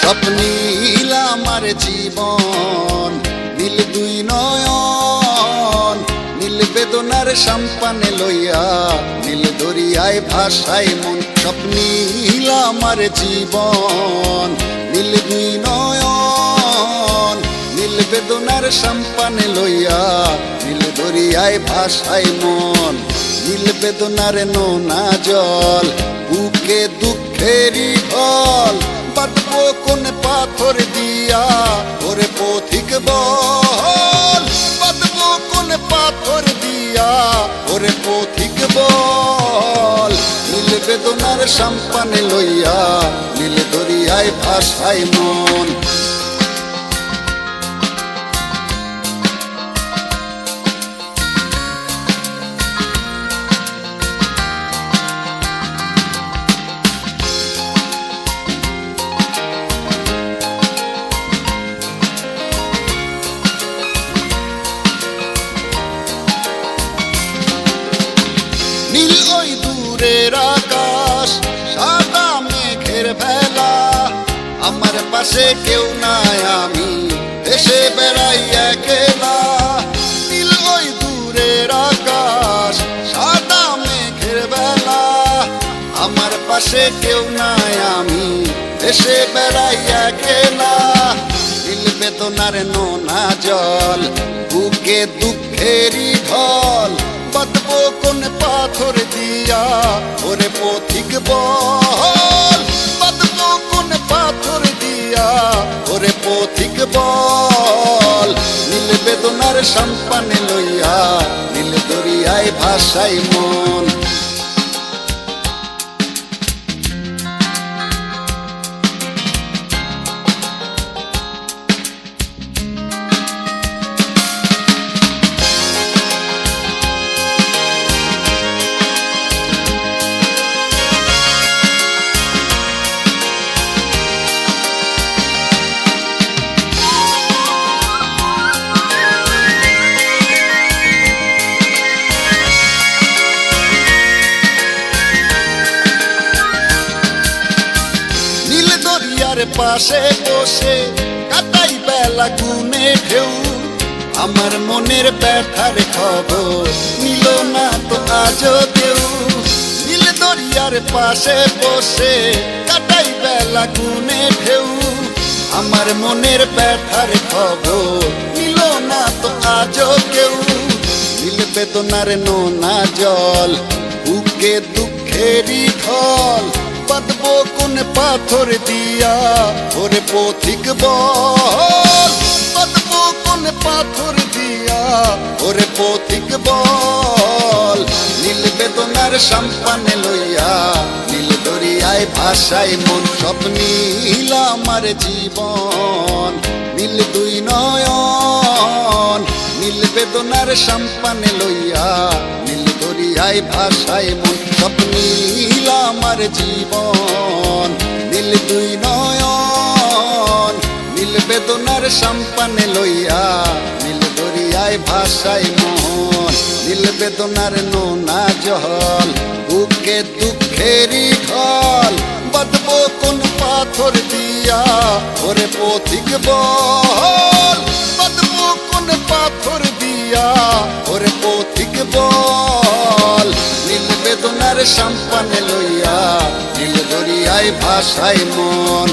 স্বপ্নীল আমার জীবন, নীল দুই নয়ন, নীল বেদনার সম্পানে লইয়া, নীল দরিয়ায় ভাসায় মন। স্বপ্নীল আমার জীবন, নীল দুই নয়ন, নীল বেদনার সম্পানে লইয়া, নীল দরিয়ায় ভাসায় মন। নীল বেদনার নোনা জল, বুকে দুঃখেরই ঢল, বাঁধবো কোন পাথর দিয়া ওরে পথিক বল, বাঁধবো কোন পাথর দিয়া ওরে পথিক বল। নীল বেদনার সম্পানে লইয়া, নীল দরিয়ায় ভাসায় মন। নীল ওই দূরের আকাশ, সাদা মেঘের ভেলা, আমার পাশে কেউ নাই, আমি দেশে বেড়াই একলা। নীল ওই দূরের আকাশ, সাদা মেঘের ভেলা, আমার পাশে কেউ নাই, আমি দেশে বেড়াই একলা। নীল বেদনার নোনা জল, বুকে দুঃখেরই ঢল, বাঁধবো কোন পাথর দিয়া ওরে পথিক বল, বাঁধবো কোন পাথর দিয়া ওরে পথিক বল। নীল বেদনার সম্পানে লইয়া, নীল দরিয়ায় ভাসায় মন। পাশে বসে কাটাই বেলা গুনে ঢেউ, আমার মনের ব্যথার খবর নিল না তো আজও কেউ। নীল দরিয়ার পাশে বসে কাটাই বেলা গুনে ঢেউ, আমার মনের ব্যথার খবর নিল না তো আজও কেউ। নীল বেদনার নোনা জল, বুকে দুঃখেরই ঢল, বাঁধবো কোন পাথর দিয়া ওরে পথিক বল, বাঁধবো কোন পাথর দিয়া ওরে পথিক বল। নীল বেদনার সম্পানে লইয়া, নীল দরিয়ায় ভাসায় মন। স্বপ্নীল আমার জীবন, নীল দুই নয়ন, নীল বেদনার সম্পানে লইয়া, নীল দরিয়ায় ভাসায় মন। স্বপ্নীল আমার জীবন, নীল দুই নয়ন, নীল বেদনার সম্পানে লইয়া, নীল দরিয়ায় ভাসায় মন। নীল বেদনার নোনা জল, বুকে দুঃখেরই ঢল, বাঁধবো কোন পাথর দিয়া ওরে পথিক বল, বাঁধবো কোন পাথর দিয়া ওরে পথিক বল। নীল বেদনার সম্পানে লইয়া, নীল দরিয়ায় ভাসায় মন।